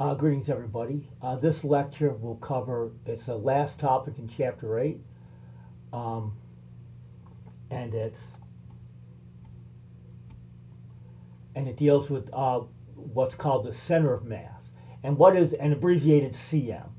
Greetings, everybody. This lecture will cover, it's the last topic in Chapter 8, um, and it deals with what's called the center of mass, and what is an abbreviated CM.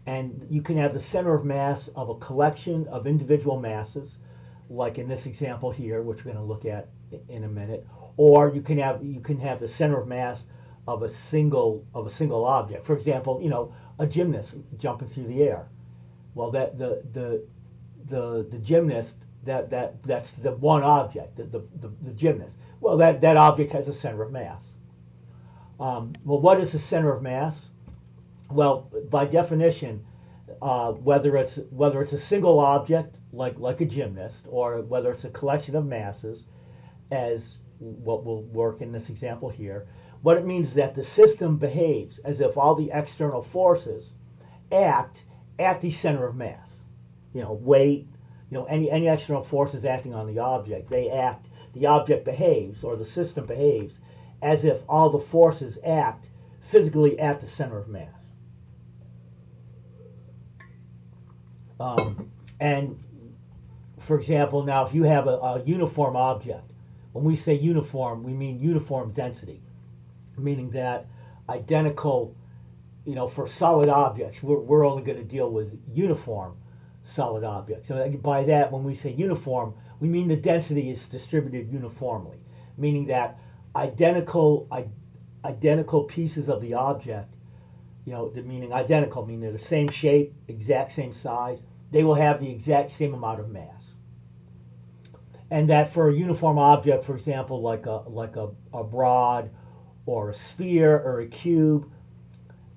And you can have the center of mass of a collection of individual masses, like in this example here, which we're going to look at in a minute, or you can have the center of mass of a single object. For example, a gymnast jumping through the air. Well, that the gymnast, that's the one object, the gymnast. Well, that object has a center of mass. Well, what is the center of mass? Well, by definition, whether it's a single object like a gymnast, or whether it's a collection of masses, as what will work in this example here, what it means is that the system behaves as if all the external forces act at the center of mass. Weight, any external forces acting on the object, the object behaves, or the system behaves, as if all the forces act physically at the center of mass. And for example, now if you have a uniform object, when we say uniform, we mean uniform density, meaning that identical, for solid objects, we're only going to deal with uniform solid objects. So by that, when we say uniform, we mean the density is distributed uniformly, meaning that identical pieces of the object, meaning identical, meaning they're the same shape, exact same size, they will have the exact same amount of mass. And that for a uniform object, for example, like a rod or a sphere or a cube,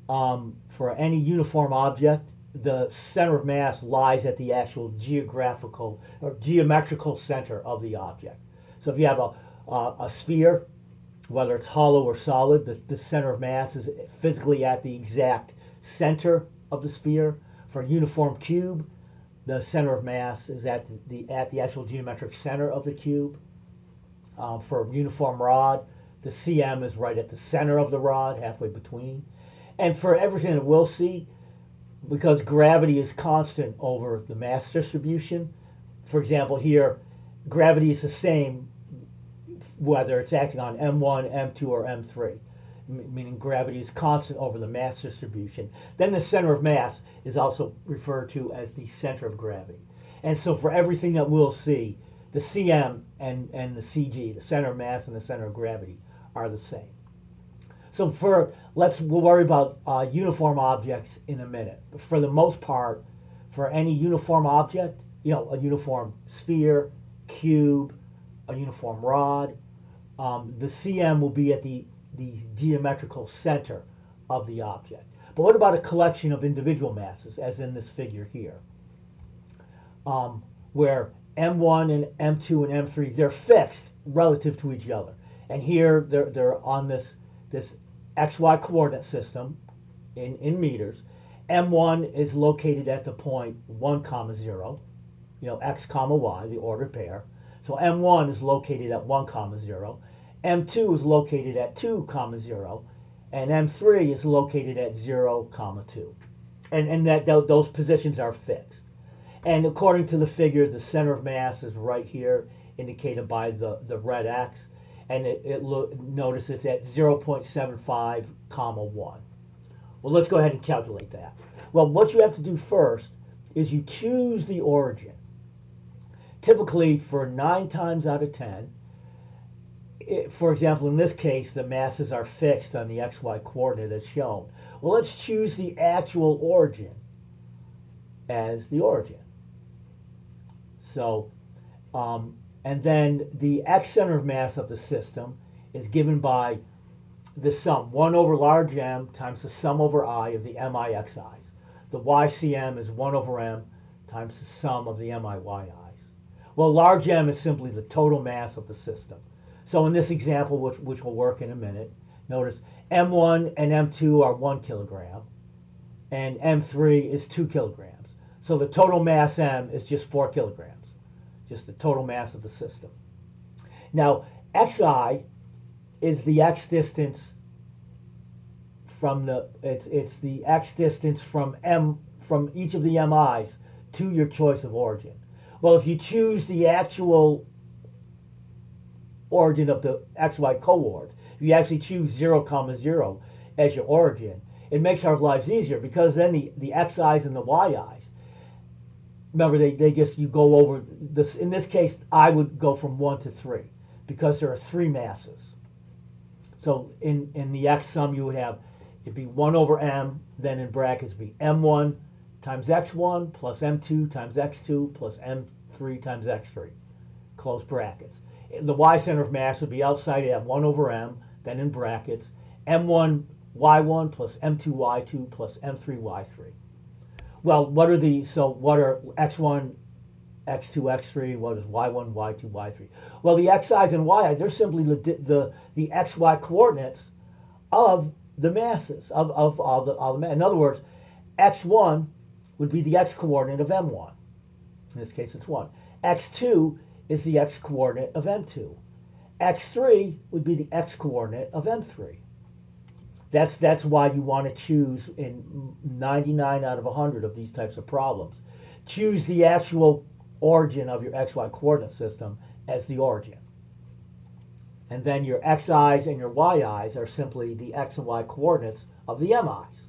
for any uniform object, the center of mass lies at the actual geographical or geometrical center of the object. So if you have a sphere, whether it's hollow or solid, the center of mass is physically at the exact center of the sphere. For a uniform cube, the center of mass is at the actual geometric center of the cube. For a uniform rod, the CM is right at the center of the rod, halfway between. And for everything that we'll see, because gravity is constant over the mass distribution, for example here, gravity is the same whether it's acting on M1, M2, or M3, meaning gravity is constant over the mass distribution. Then the center of mass is also referred to as the center of gravity. And so for everything that we'll see, the CM and the CG, the center of mass and the center of gravity, are the same. So we'll worry about uniform objects in a minute. But for the most part, for any uniform object, a uniform sphere, cube, a uniform rod, the CM will be at the geometrical center of the object. But what about a collection of individual masses, as in this figure here, where M1 and M2 and M3, they're fixed relative to each other. And here they're on this XY coordinate system in meters. M1 is located at the point 1, 0, X, Y, the ordered pair. So M1 is located at 1, 0. M2 is located at 2, 0. And M3 is located at 0, 2. And those positions are fixed. And according to the figure, the center of mass is right here, indicated by the red X. And notice it's at 0.75, 1. Well, let's go ahead and calculate that. Well, what you have to do first is you choose the origin. Typically, for 9 times out of 10, for example, in this case, the masses are fixed on the XY coordinate as shown. Well, let's choose the actual origin as the origin. So, and then the X center of mass of the system is given by the sum, 1 over large M times the sum over I of the MIXI's. The YCM is 1 over M times the sum of the MIYI's. Well, large M is simply the total mass of the system. So in this example, which will work in a minute, notice M1 and M2 are 1 kilogram, and M3 is 2 kilograms. So the total mass M is just 4 kilograms, just the total mass of the system. Now, Xi is the X distance from the it's the x distance from each of the mi's to your choice of origin. Well, if you choose the actual origin of the xy coord, if you actually choose 0, 0 as your origin, it makes our lives easier, because then the xi's and the yi's, remember, they just, you go over this. In this case, I would go from 1 to 3 because there are 3 masses. So in the x sum, you would have, it'd be 1 over m, then in brackets be m1 times x1 plus m2 times x2 plus m3 times x3, close brackets. The y center of mass would be outside. You have 1 over m, then in brackets m1 y1 plus m2 y2 plus m3 y3. Well, what are x1, x2, x3, what is y1, y2, y3? Well, the xi's and yi's, they're simply the xy coordinates of the masses, of all the masses. In other words, x1 would be the x coordinate of m1. In this case, it's 1. x2 is the x coordinate of m2. x3 would be the x coordinate of m3. That's why you want to choose, in 99 out of 100 of these types of problems, choose the actual origin of your xy coordinate system as the origin. And then your xi's and your yi's are simply the x and y coordinates of the mi's.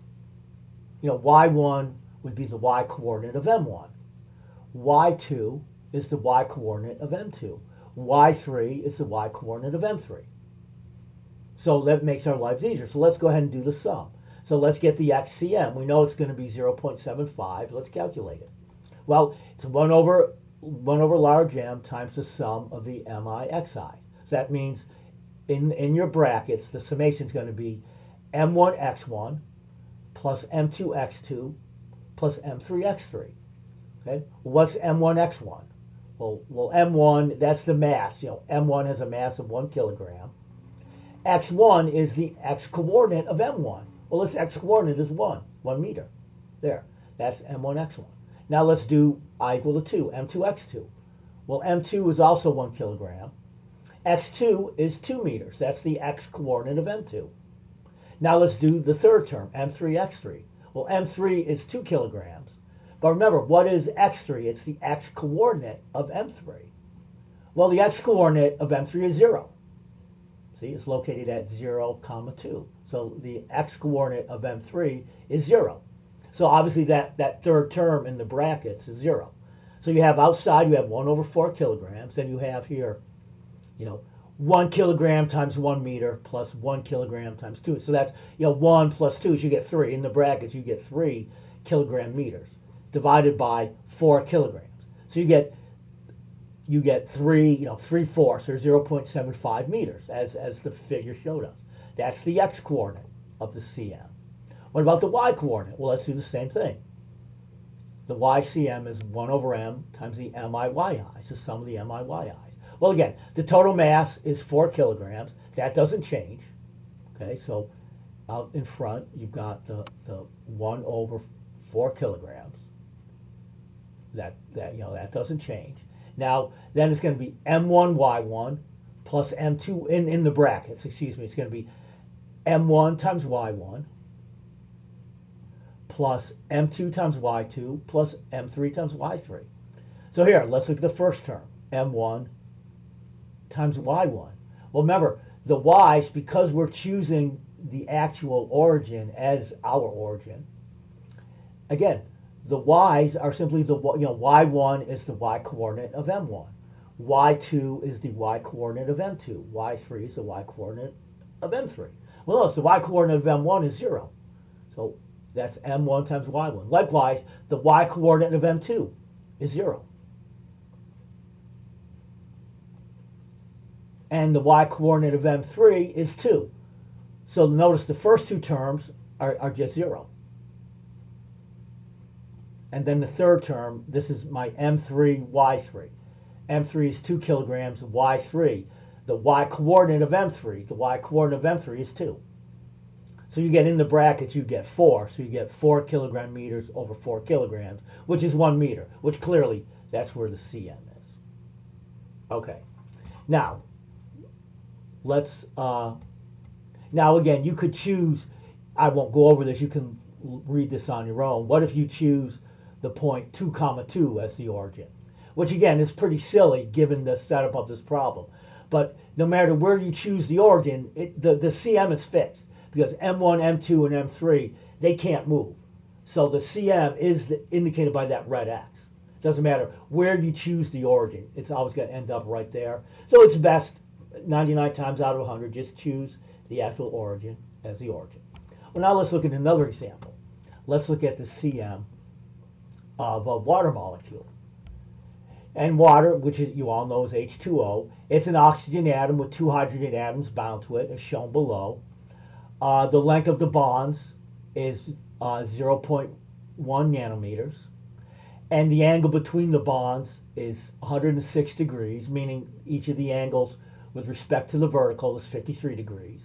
You know, y1 would be the y coordinate of m1. y2 is the y coordinate of m2. y3 is the y coordinate of m3. So that makes our lives easier. So let's go ahead and do the sum. So let's get the xcm. We know it's going to be 0.75. Let's calculate it. Well, it's 1 over large M times the sum of the mi xi. So that means in your brackets, the summation is going to be m1 x1 plus m2 x2 plus m3 x3. Okay? What's m1 x1? Well, m1, that's the mass. You know, m1 has a mass of 1 kilogram. x1 is the x coordinate of m1. Well, its x coordinate is 1 meter. There, that's m1 x1. Now let's do I equal to 2, m2 x2. Well, m2 is also 1 kilogram. x2 is 2 meters. That's the x coordinate of m2. Now let's do the third term, m3 x3. Well, m3 is 2 kilograms. But remember, what is x3? It's the x coordinate of m3. Well, the x coordinate of m3 is 0. See, it's located at 0, 2. So the x coordinate of m3 is 0. So obviously that third term in the brackets is 0. So you have outside, you have 1 over 4 kilograms. Then you have here, 1 kilogram times 1 meter plus 1 kilogram times 2. So that's, 1 plus 2, so you get 3. In the brackets, you get 3 kilogram meters divided by 4 kilograms. So you get 3/4, or 0.75 meters, as the figure showed us. That's the x coordinate of the cm. What about the y coordinate? Well, let's do the same thing. The ycm is 1 over m times the mi-yi's, the sum of the mi-yi's. Well, again, the total mass is 4 kilograms. That doesn't change. Okay, so out in front, you've got the 1 over 4 kilograms. That doesn't change. Now, then it's going to be m1 y1 plus m2 in the brackets. Excuse me. It's going to be m1 times y1 plus m2 times y2 plus m3 times y3. So here, let's look at the first term, m1 times y1. Well, remember, the y's, because we're choosing the actual origin as our origin, again, the y's are simply y1 is the y coordinate of m1. y2 is the y coordinate of m2. y3 is the y coordinate of m3. Well, notice the y coordinate of m1 is 0. So that's m1 times y1. Likewise, the y coordinate of m2 is 0. And the y coordinate of m3 is 2. So notice the first two terms are just 0. And then the third term, this is my m3, y3. m3 is 2 kilograms, y3. The y coordinate of m3, the y coordinate of m3 is 2. So you get in the brackets, you get 4. So you get 4 kilogram meters over 4 kilograms, which is 1 meter, which clearly that's where the cm is. Okay. Now, let's, now again, you could choose I won't go over this. You can read this on your own. What if you choose the point 2 comma 2 as the origin? Which again is pretty silly given the setup of this problem. But no matter where you choose the origin, the CM is fixed because M1, M2, and M3, they can't move. So the CM is indicated by that red X. Doesn't matter where you choose the origin. It's always going to end up right there. So it's best 99 times out of 100, just choose the actual origin as the origin. Well, now let's look at another example. Let's look at the CM of a water molecule. And water, which is, you all know is H2O, it's an oxygen atom with 2 hydrogen atoms bound to it, as shown below. The length of the bonds is 0.1 nanometers. And the angle between the bonds is 106 degrees, meaning each of the angles with respect to the vertical is 53 degrees.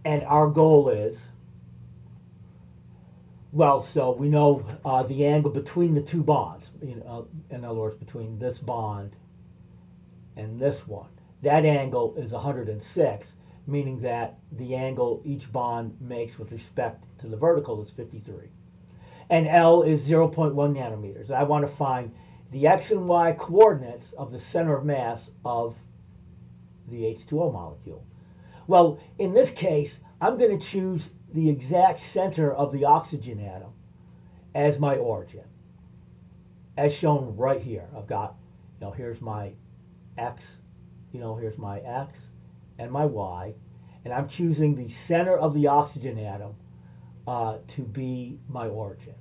And our goal is, well, so we know the angle between the two bonds, in other words, between this bond and this one. That angle is 106, meaning that the angle each bond makes with respect to the vertical is 53. And L is 0.1 nanometers. I want to find the X and Y coordinates of the center of mass of the H2O molecule. Well, in this case, I'm going to choose the exact center of the oxygen atom as my origin, as shown right here. I've got, here's my X, here's my X and my Y, and I'm choosing the center of the oxygen atom to be my origin.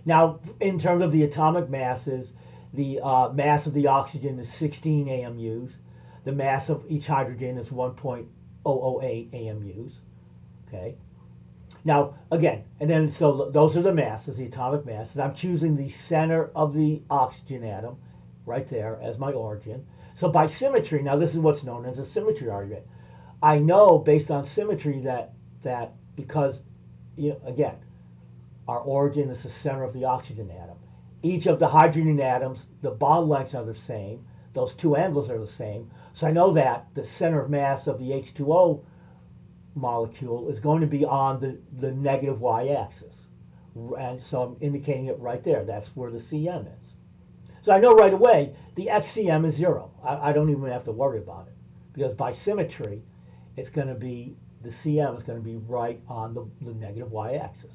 Now, in terms of the atomic masses, the mass of the oxygen is 16 AMUs. The mass of each hydrogen is 1.008 AMUs. Okay. Now, again, and then so those are the masses, the atomic masses. I'm choosing the center of the oxygen atom right there as my origin. So by symmetry, now this is what's known as a symmetry argument. I know based on symmetry that because, again, our origin is the center of the oxygen atom. Each of the hydrogen atoms, the bond lengths are the same. Those two angles are the same. So I know that the center of mass of the H2O molecule is going to be on the negative y-axis. And so I'm indicating it right there. That's where the CM is. So I know right away the XCM is 0. I don't even have to worry about it. Because by symmetry, it's going to be, the CM is going to be right on the negative y-axis.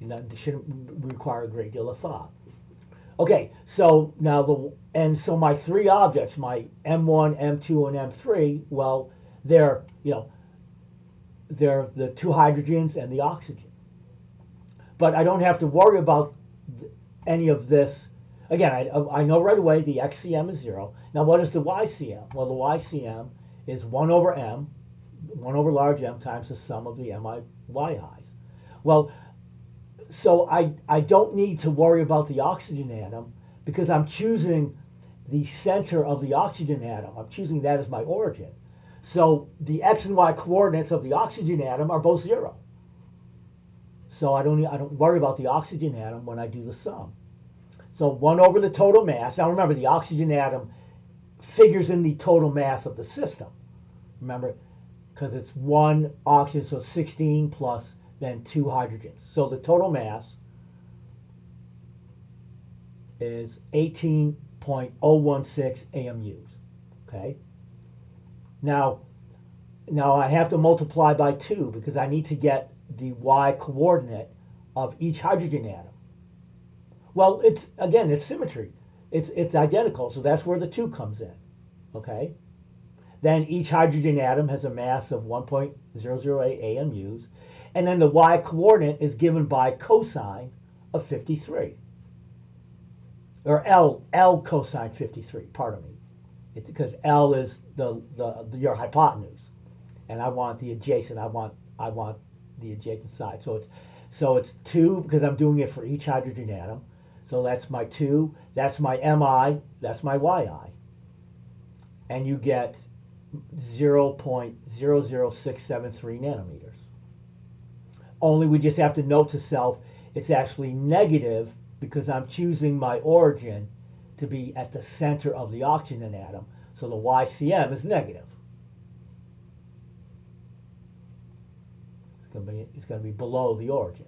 It shouldn't require a great deal of thought. Okay, so now so my three objects, my M1, M2, and M3, well, they're the two hydrogens and the oxygen. But I don't have to worry about any of this. Again, I know right away the XCM is 0. Now, what is the YCM? Well, the YCM is 1 over M, 1 over large M times the sum of the MI highs. Well, so I don't need to worry about the oxygen atom because I'm choosing the center of the oxygen atom. I'm choosing that as my origin. So the X and Y coordinates of the oxygen atom are both 0. So I don't worry about the oxygen atom when I do the sum. So 1 over the total mass. Now remember, the oxygen atom figures in the total mass of the system. Remember, because it's 1 oxygen, so 16 plus then 2 hydrogens. So the total mass is 18.016 AMUs. Okay. Now I have to multiply by 2 because I need to get the Y coordinate of each hydrogen atom. Well, it's symmetry. It's identical, so that's where the 2 comes in. Okay? Then each hydrogen atom has a mass of 1.008 AMUs, and then the Y coordinate is given by cosine of 53. Or L cosine 53, pardon me. Because L is your hypotenuse, and I want the adjacent. I want the adjacent side. So it's 2 because I'm doing it for each hydrogen atom. So that's my 2. That's my Mi. That's my Yi. And you get 0.00673 nanometers. Only we just have to note to self it's actually negative because I'm choosing my origin to be at the center of the oxygen atom, so the YCM is negative. It's going to be below the origin.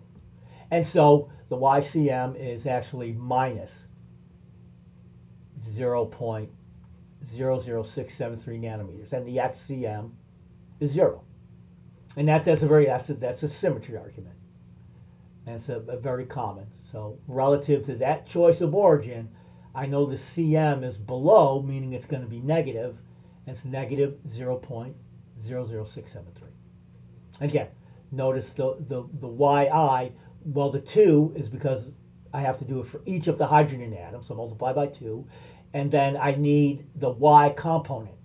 And so the YCM is actually minus 0.00673 nanometers, and the XCM is 0. And that's a symmetry argument, and it's a very common. So relative to that choice of origin, I know the CM is below, meaning it's going to be negative, and it's negative 0.00673. Again, notice the YI. Well, the 2 is because I have to do it for each of the hydrogen atoms, so multiply by 2, and then I need the Y component,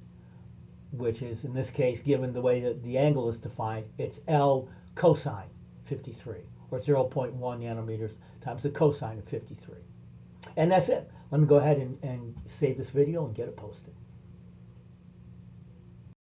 which is, in this case, given the way that the angle is defined, it's L cosine 53, or 0.1 nanometers times the cosine of 53. And that's it. Let me go ahead and save this video and get it posted.